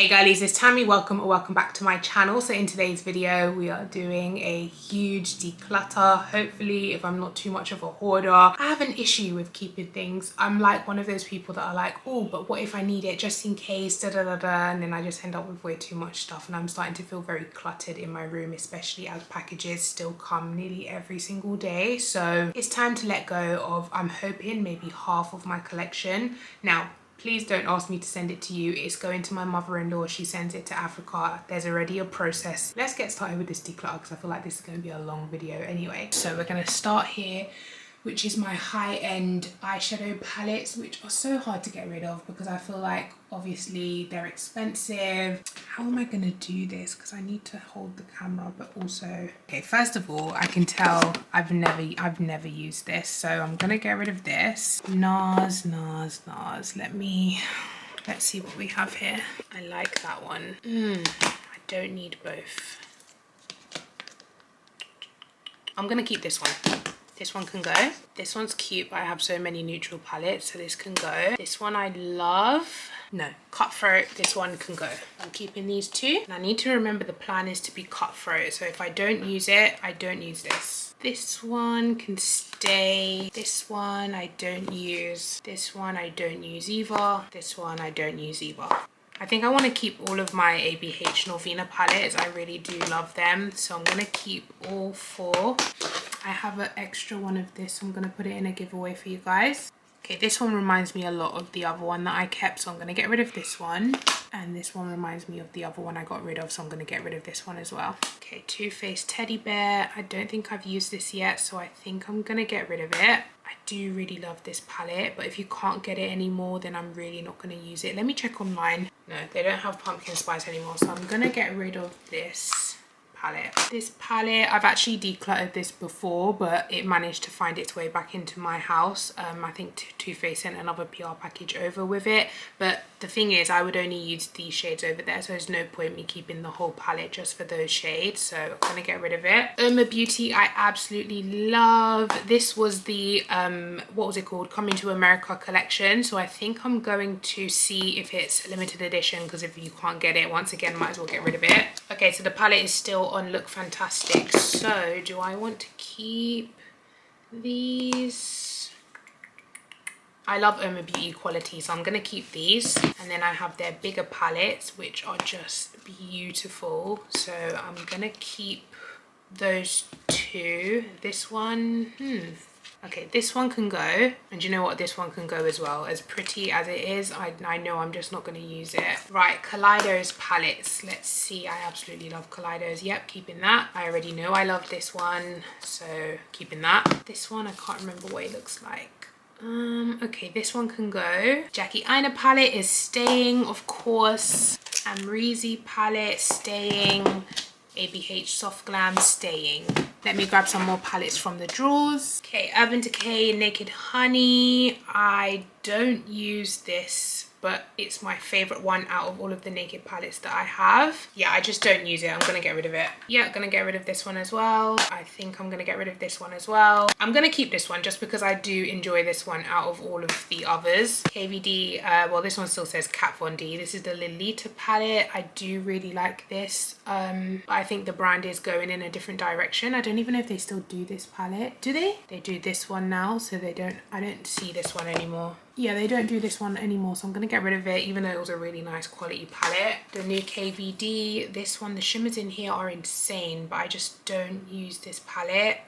Hey girlies, it's Tammy. Welcome or welcome back to my channel. So in today's video we are doing a huge declutter. Hopefully, if I'm not too much of a hoarder. I have an issue with keeping things. I'm like one of those people that are like, oh, but what if I need it just in case, da da da da, and then I just end up with way too much stuff, and I'm starting to feel very cluttered in my room, especially as packages still come nearly every single day. So it's time to let go of, I'm hoping, maybe half of my collection. Now, please don't ask me to send it to you. It's going to my mother-in-law. She sends it to Africa. There's already a process. Let's get started with this declutter because I feel like this is going to be a long video anyway. So we're going to start here, which is my high-end eyeshadow palettes, which are so hard to get rid of because I feel like obviously they're expensive. How am I going to do this? Because I need to hold the camera, but also, okay, first of all, I can tell I've never used this, so I'm going to get rid of this. NARS. Let's see what we have here. I like that one. I don't need both. I'm going to keep this one. This one can go. This one's cute, but I have so many neutral palettes, so this can go. This one I love. No, cutthroat, this one can go. I'm keeping these two. And I need to remember the plan is to be cutthroat. So if I don't use it, I don't use this. This one can stay. This one I don't use. This one I don't use either. This one I don't use either. I think I want to keep all of my ABH Norvina palettes. I really do love them. So I'm going to keep all four. I have an extra one of this. I'm going to put it in a giveaway for you guys. Okay, this one reminds me a lot of the other one that I kept. So I'm going to get rid of this one. And this one reminds me of the other one I got rid of. So I'm going to get rid of this one as well. Okay, Too Faced Teddy Bear. I don't think I've used this yet. So I think I'm going to get rid of it. I do really love this palette, but if you can't get it anymore, then I'm really not going to use it. Let me check online. No, they don't have pumpkin spice anymore, so I'm going to get rid of this palette. This palette, I've actually decluttered this before, but it managed to find its way back into my house. I think Too Faced sent another PR package over with it, but the thing is I would only use these shades over there, so there's no point me keeping the whole palette just for those shades, so I'm gonna get rid of it. Irma Beauty I absolutely love. This was the what was it called, Coming to America collection, so I think I'm going to see if it's limited edition, because if you can't get it, once again, might as well get rid of it. Okay, so the palette is still on Look Fantastic. So do I want to keep these? I love Irma Beauty quality, so I'm going to keep these. And then I have their bigger palettes, which are just beautiful. So I'm going to keep those two. This one, okay, this one can go. And you know what? This one can go as well. As pretty as it is, I know I'm just not going to use it. Right, Kaleido's palettes. Let's see. I absolutely love Kaleido's. Yep, keeping that. I already know I love this one, so keeping that. This one, I can't remember what it looks like. Okay, this one can go. Jackie Aina palette is staying, of course. Amrezy palette staying. ABH Soft Glam staying. Let me grab some more palettes from the drawers. Okay, Urban Decay Naked Honey. I don't use this, but it's my favorite one out of all of the naked palettes that I have. Yeah, I just don't use it. I'm gonna get rid of it. Yeah, gonna get rid of this one as well. I think I'm gonna get rid of this one as well. I'm gonna keep this one just because I do enjoy this one out of all of the others. KVD, well, this one still says Kat Von D. This is the Lolita palette. I do really like this. I think the brand is going in a different direction. I don't even know if they still do this palette. Do they? They do this one now, so they don't, I don't see this one anymore. Yeah, they don't do this one anymore, so I'm going to get rid of it, even though it was a really nice quality palette. The new KVD, this one, the shimmers in here are insane, but I just don't use this palette.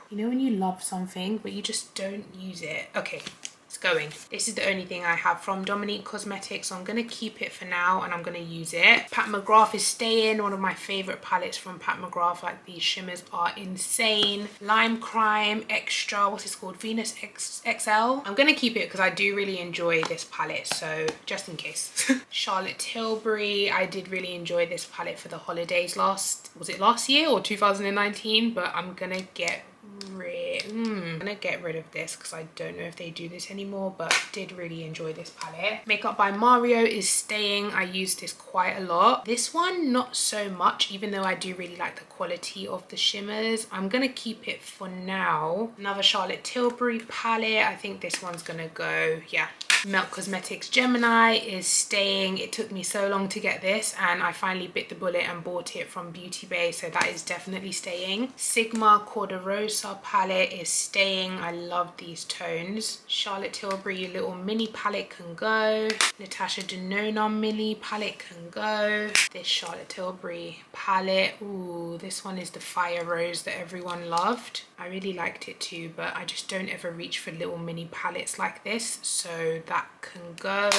You know when you love something, but you just don't use it? Okay, it's going. This is the only thing I have from Dominique Cosmetics, so I'm going to keep it for now, and I'm going to use it. Pat McGrath is staying, one of my favorite palettes from Pat McGrath. Like, these shimmers are insane. Lime Crime Extra, what's this called? Venus XL. I'm going to keep it because I do really enjoy this palette, so just in case. Charlotte Tilbury, I did really enjoy this palette for the holidays was it last year or 2019? But I'm going to get rid palette. I'm gonna get rid of this because I don't know if they do this anymore, but did really enjoy this palette. Makeup by Mario is staying. I use this quite a lot. This one not so much, even though I do really like the quality of the shimmers. I'm gonna keep it for now. Another Charlotte Tilbury palette. I think this one's gonna go, yeah. Melt Cosmetics Gemini is staying. It took me so long to get this and I finally bit the bullet and bought it from Beauty Bay, so that is definitely staying. Sigma Corderosa palette is staying. I love these tones. Charlotte Tilbury little mini palette can go. Natasha Denona mini palette can go. This Charlotte Tilbury palette, ooh, this one is the Fire Rose that everyone loved. I really liked it too, but I just don't ever reach for little mini palettes like this, so that can go.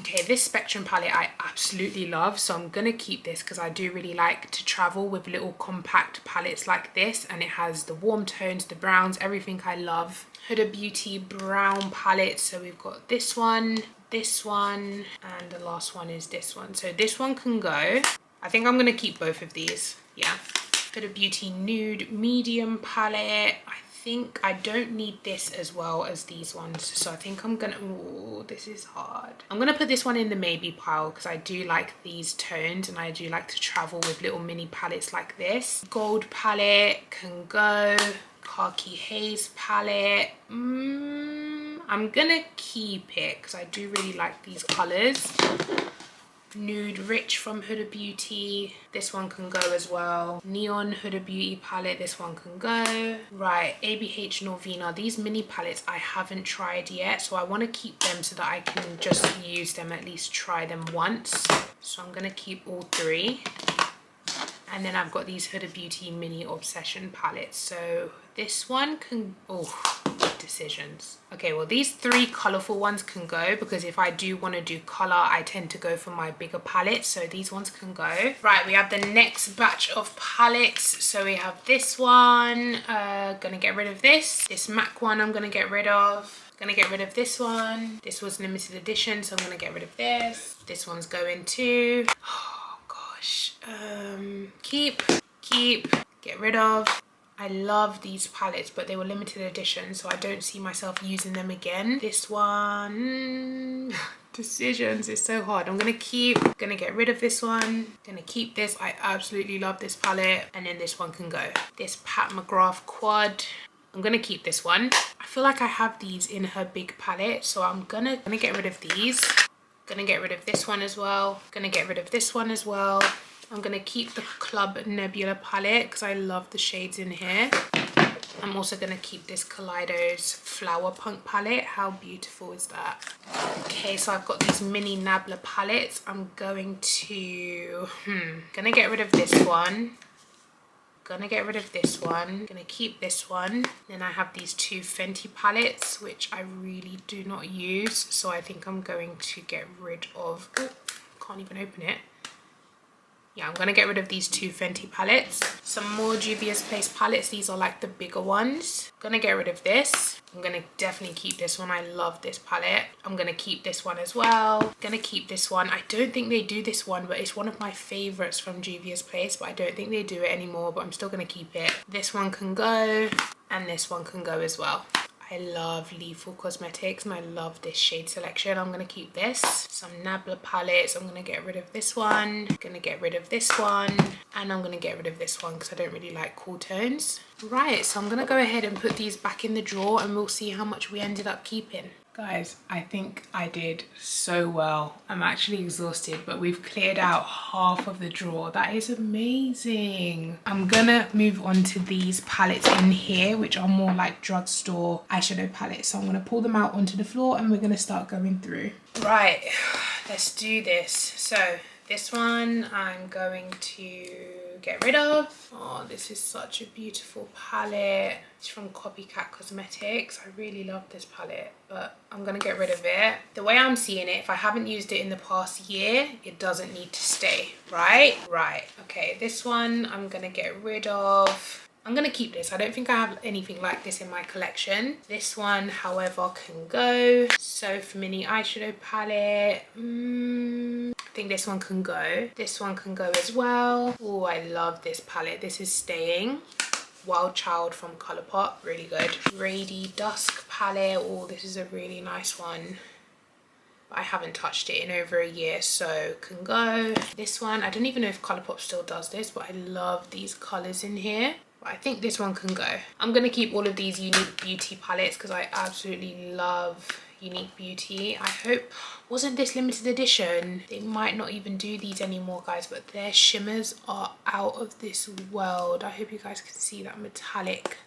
Okay, this Spectrum palette I absolutely love, so I'm gonna keep this because I do really like to travel with little compact palettes like this, and it has the warm tones, the browns, everything I love. Huda Beauty brown palette, so we've got this one, and the last one is this one. So this one can go. I think I'm gonna keep both of these, yeah. Huda Beauty nude medium palette. I think I don't need this as well as these ones, so I think I'm gonna, oh, this is hard. I'm gonna put this one in the maybe pile because I do like these tones and I do like to travel with little mini palettes like this. Gold palette can go. Khaki Haze palette, I'm gonna keep it because I do really like these colors. Nude Rich from Huda Beauty, this one can go as well. Neon Huda Beauty palette, this one can go. Right, ABH Norvina, these mini palettes I haven't tried yet, so I want to keep them so that I can just use them, at least try them once. So I'm gonna keep all three. And then I've got these Huda Beauty mini Obsession palettes, so this one can, oh, decisions. Okay, well these three colorful ones can go because if I do want to do color, I tend to go for my bigger palettes, so these ones can go. Right, we have the next batch of palettes. So we have this one, gonna get rid of this. This MAC one I'm gonna get rid of. Gonna get rid of this one. This was limited edition, so I'm gonna get rid of this. This one's going too. Oh gosh. Keep, get rid of. I love these palettes, but they were limited edition, so I don't see myself using them again. This one, decisions, it's so hard. I'm gonna keep, gonna get rid of this one, gonna keep this. I absolutely love this palette, and then this one can go. This Pat McGrath quad, I'm gonna keep this one. I feel like I have these in her big palette, so I'm gonna get rid of these. Gonna get rid of this one as well. Gonna get rid of this one as well. I'm gonna keep the Club Nebula palette because I love the shades in here. I'm also gonna keep this Kaleidos Flower Punk palette. How beautiful is that? Okay, so I've got these mini Nabla palettes. I'm going to, gonna get rid of this one. Gonna get rid of this one. Gonna keep this one. Then I have these two Fenty palettes, which I really do not use. So I think I'm going to get rid of, oh, can't even open it. Yeah, I'm gonna get rid of these two Fenty palettes. Some more Juvia's Place palettes. These are like the bigger ones. Gonna get rid of this. I'm gonna definitely keep this one. I love this palette. I'm gonna keep this one as well. Gonna keep this one. I don't think they do this one, but it's one of my favorites from Juvia's Place, but I don't think they do it anymore, but I'm still gonna keep it. This one can go, and this one can go as well. I love Lethal Cosmetics and I love this shade selection. I'm gonna keep this. Some Nabla palettes. I'm gonna get rid of this one. Gonna get rid of this one. And I'm gonna get rid of this one because I don't really like cool tones. Right, so I'm gonna go ahead and put these back in the drawer and we'll see how much we ended up keeping. Guys, I think I did so well. I'm actually exhausted, but we've cleared out half of the drawer. That is amazing. I'm gonna move on to these palettes in here, which are more like drugstore eyeshadow palettes. So I'm gonna pull them out onto the floor and we're gonna start going through. Right, let's do this. So this one I'm going to get rid of. Oh, this is such a beautiful palette. It's from Copycat Cosmetics. I really love this palette, but I'm gonna get rid of it. The way I'm seeing it, if I haven't used it in the past year, it doesn't need to stay, right? Right, okay, this one I'm gonna get rid of. I'm gonna keep this. I don't think I have anything like this in my collection. This one, however, can go. Sof Mini Eyeshadow Palette. I think this one can go. This one can go as well. Oh, I love this palette. This is staying. Wild Child from Colourpop, really good. Rady Dusk palette, oh, this is a really nice one. I haven't touched it in over a year, so can go. This one, I don't even know if Colourpop still does this, but I love these colours in here. But I think this one can go. I'm gonna keep all of these Unique Beauty palettes because I absolutely love Unique Beauty. I hope, wasn't this limited edition? They might not even do these anymore, guys, but their shimmers are out of this world. I hope you guys can see that metallic.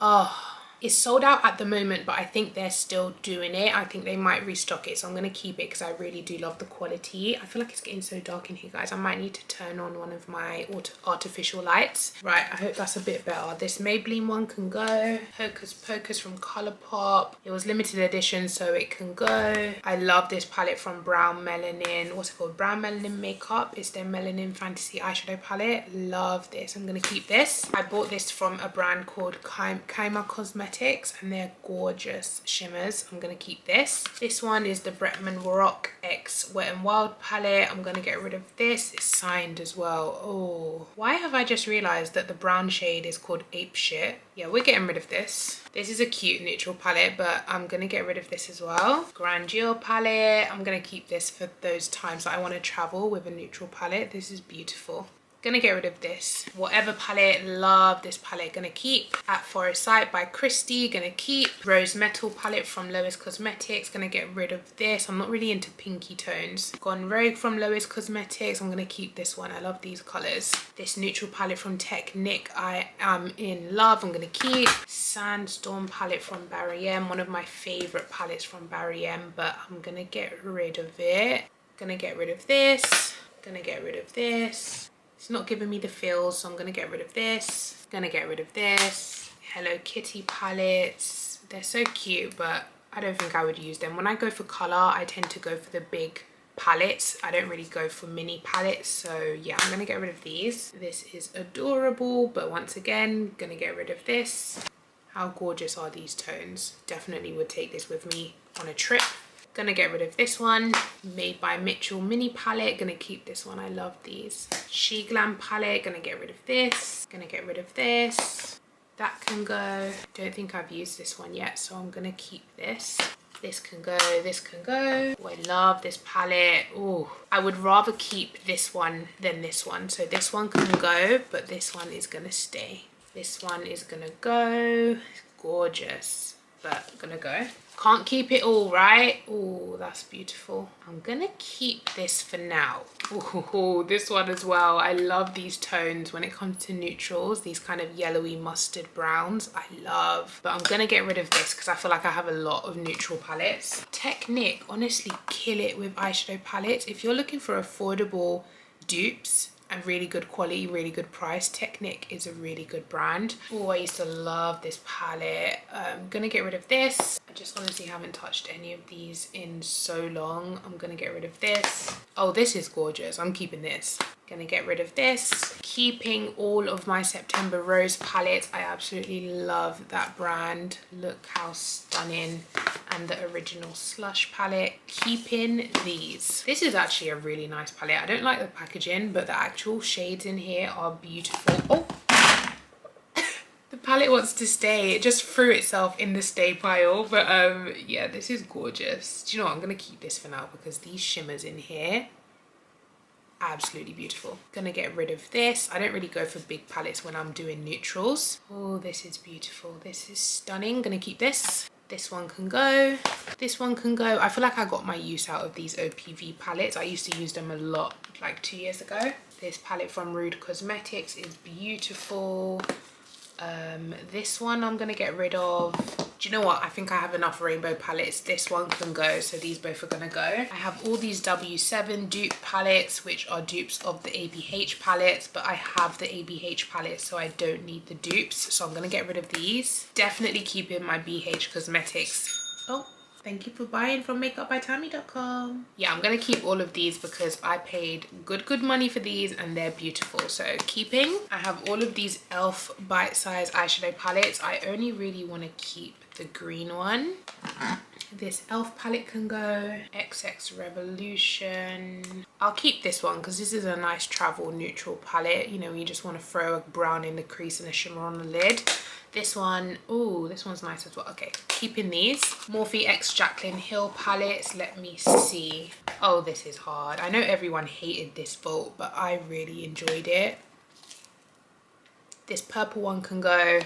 Oh, it's sold out at the moment, but I think they're still doing it. I think they might restock it, so I'm going to keep it because I really do love the quality. I feel like it's getting so dark in here, guys. I might need to turn on one of my artificial lights. Right, I hope that's a bit better. This Maybelline one can go. Hocus Pocus from Colourpop. It was limited edition, so it can go. I love this palette from Brown Melanin. What's it called? Brown Melanin Makeup. It's their Melanin Fantasy Eyeshadow Palette. Love this. I'm going to keep this. I bought this from a brand called Kaima Cosmetics, and they're gorgeous shimmers. I'm gonna keep this. This one is the Bretman Rock X Wet n Wild palette. I'm gonna get rid of this. It's signed as well. Oh, why have I just realized that the brown shade is called Ape Shit? Yeah, we're getting rid of this. This is a cute neutral palette, but I'm gonna get rid of this as well. Grandeur palette. I'm gonna keep this for those times that I want to travel with a neutral palette. This is beautiful. Gonna get rid of this. Whatever palette, love this palette. Gonna keep At Forest Sight by Christy. Gonna keep Rose Metal palette from Lois Cosmetics. Gonna get rid of this. I'm not really into pinky tones. Gone Rogue from Lois Cosmetics. I'm gonna keep this one. I love these colors. This neutral palette from Technic, I am in love. I'm gonna keep Sandstorm palette from Barry M. One of my favorite palettes from Barry M, but I'm gonna get rid of it. Gonna get rid of this. Gonna get rid of this. It's not giving me the feels, so I'm gonna get rid of this. Gonna get rid of this. Hello Kitty palettes. They're so cute, but I don't think I would use them. When I go for color, I tend to go for the big palettes. I don't really go for mini palettes, so yeah, I'm gonna get rid of these. This is adorable, but once again, gonna get rid of this. How gorgeous are these tones? Definitely would take this with me on a trip. Gonna get rid of this one, Made by Mitchell mini palette. Gonna keep this one, I love these. She Glam palette, gonna get rid of this. Gonna get rid of this. That can go. Don't think I've used this one yet, so I'm gonna keep this. This can go, this can go. Oh, I love this palette. Oh, I would rather keep this one than this one. So this one can go, but this one is gonna stay. This one is gonna go. It's gorgeous, but gonna go. Can't keep it all, right? Oh, that's beautiful. I'm gonna keep this for now. Oh, this one as well. I love these tones when it comes to neutrals. These kind of yellowy mustard browns, I love. But I'm gonna get rid of this because I feel like I have a lot of neutral palettes. Technic, honestly, kill it with eyeshadow palettes. If you're looking for affordable dupes and really good quality, really good price, Technic is a really good brand. Oh, I used to love this palette. I'm gonna get rid of this. I just honestly haven't touched any of these in so long. I'm gonna get rid of this. Oh, this is gorgeous. I'm keeping this. Gonna get rid of this. Keeping all of my September Rose palettes. I absolutely love that brand. Look how stunning. And the original Slush palette. Keeping these. This is actually a really nice palette. I don't like the packaging, but the actual shades in here are beautiful. Oh! The palette wants to stay. It just threw itself in the stay pile. But yeah, this is gorgeous. Do you know what? I'm going to keep this for now because these shimmers in here, absolutely beautiful. Gonna get rid of this. I don't really go for big palettes when I'm doing neutrals. Oh, this is beautiful. This is stunning. Gonna keep this. This one can go. This one can go. I feel like I got my use out of these OPV palettes. I used to use them a lot like 2 years ago. This palette from Rude Cosmetics is beautiful. This one I'm gonna get rid of. Do you know what? I think I have enough rainbow palettes. This one can go, so these both are gonna go. I have all these W7 dupe palettes, which are dupes of the ABH palettes, but I have the ABH palettes, so I don't need the dupes. So I'm gonna get rid of these. Definitely keeping my BH Cosmetics. Oh, thank you for buying from MAKEUPBYTAMMI.com. Yeah, I'm gonna keep all of these because I paid good money for these and they're beautiful. So keeping. I have all of these e.l.f. bite-size eyeshadow palettes. I only really want to keep the green one. this e.l.f. palette can go. XX Revolution. I'll keep this one because this is a nice travel neutral palette. You know, you just want to throw a brown in the crease and a shimmer on the lid. This one, oh, this one's nice as well. Okay, keeping these. Morphe X Jaclyn Hill palettes. Let me see. Oh, this is hard. I know everyone hated this vault, but I really enjoyed it. This purple one can go.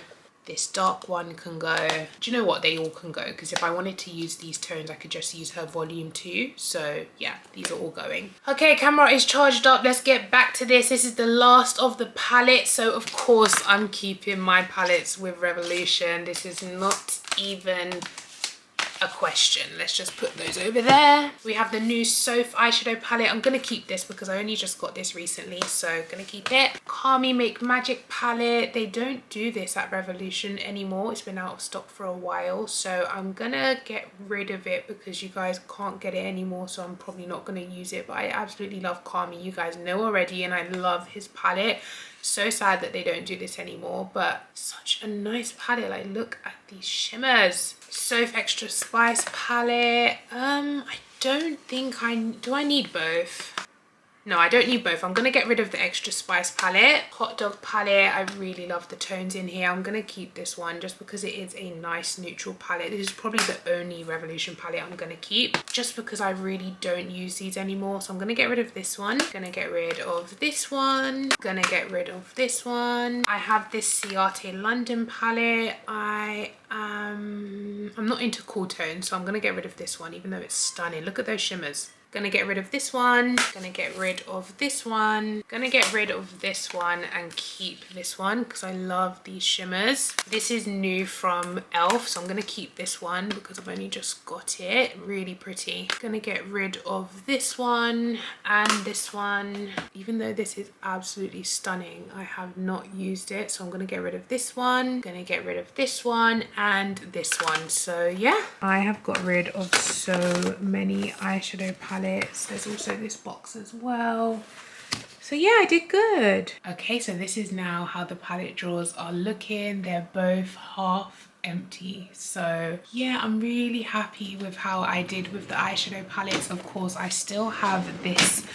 This dark one can go. Do you know what? They all can go, because if I wanted to use these tones, I could just use her volume 2. So yeah, these are all going. Okay, camera is charged up. Let's get back to this. This is the last of the palette. So of course I'm keeping my palettes with Revolution. This is not even a question. Let's just put those over there. We have the new Soph eyeshadow palette. I'm gonna keep this because I only just got this recently, so gonna keep it. Kami Make Magic palette. They don't do this at Revolution anymore. It's been out of stock for a while, so I'm gonna get rid of it because you guys can't get it anymore, so I'm probably not gonna use it. But I absolutely love Kami, you guys know already, and I love his palette. So sad that they don't do this anymore, but such a nice palette. Like, look at these shimmers. Soph Extra Spice palette. I don't think do I need both? No, I don't need both. I'm gonna get rid of the Extra Spice palette. Hot Dog palette, I really love the tones in here. I'm gonna keep this one just because it is a nice neutral palette. This is probably the only Revolution palette I'm gonna keep, just because I really don't use these anymore. So I'm gonna get rid of this one. Gonna get rid of this one. Gonna get rid of this one. I have this Ciate London palette. I'm not into cool tones, so I'm gonna get rid of this one, even though it's stunning. Look at those shimmers. Gonna get rid of this one, gonna get rid of this one, gonna get rid of this one and keep this one because I love these shimmers. This is new from e.l.f., so I'm gonna keep this one because I've only just got it. Really pretty. Gonna get rid of this one and this one. Even though this is absolutely stunning, I have not used it, so I'm gonna get rid of this one, gonna get rid of this one and this one. So yeah, I have got rid of so many eyeshadow palettes. There's also this box as well. So yeah, I did good. Okay, so this is now how the palette drawers are looking. They're both half empty. So yeah, I'm really happy with how I did with the eyeshadow palettes. Of course, I still have this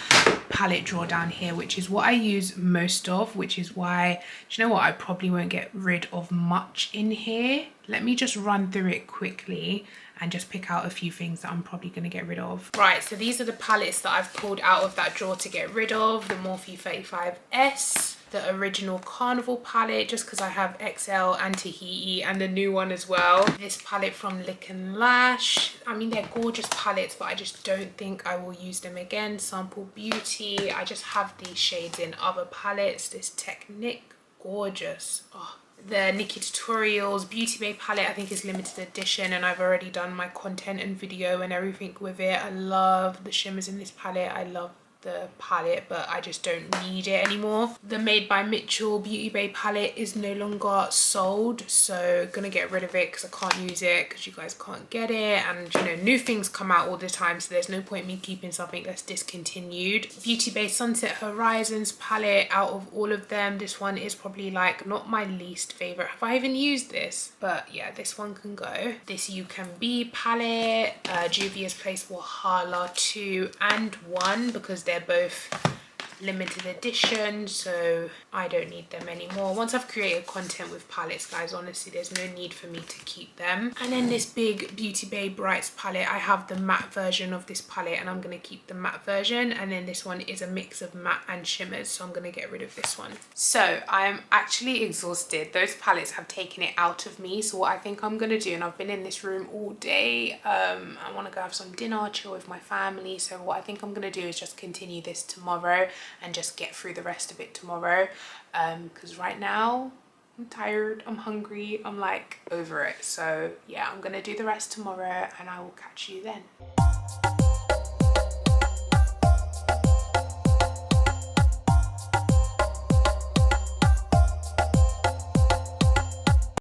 palette drawer down here, which is what I use most of, which is why, do you know what, I probably won't get rid of much in here. Let me just run through it quickly and just pick out a few things that I'm probably going to get rid of. Right, so these are the palettes that I've pulled out of that drawer to get rid of. The Morphe 35S, the original Carnival palette, just because I have XL and Tahiti, and the new one as well. This palette from Lick and Lash. I mean, they're gorgeous palettes, but I just don't think I will use them again. Sample Beauty. I just have these shades in other palettes. This Technique, gorgeous. Oh. The Nikki Tutorials Beauty Bay palette, I think is limited edition, and I've already done my content and video and everything with it. I love the shimmers in this palette. I love the palette, but I just don't need it anymore. The Made by Mitchell Beauty Bay palette is no longer sold, so gonna get rid of it because I can't use it because you guys can't get it, and you know, new things come out all the time, so there's no point me keeping something that's discontinued. Beauty Bay Sunset Horizons palette, out of all of them, this one is probably like not my least favorite. Have I even used this? But yeah, this one can go. This You Can Be palette, Juvia's Place Walhalla 2 and 1, because they're both limited edition, so I don't need them anymore. Once I've created content with palettes, guys, honestly, there's no need for me to keep them. And then this big Beauty Bay Brights palette, I have the matte version of this palette and I'm going to keep the matte version. And then this one is a mix of matte and shimmers, so I'm going to get rid of this one. So I'm actually exhausted. Those palettes have taken it out of me, so what I think I'm going to do, and I've been in this room all day, I want to go have some dinner, chill with my family, so what I think I'm going to do is just continue this tomorrow and just get through the rest of it tomorrow, because right now I'm tired, I'm hungry, I'm like over it. So yeah, I'm gonna do the rest tomorrow and I will catch you then.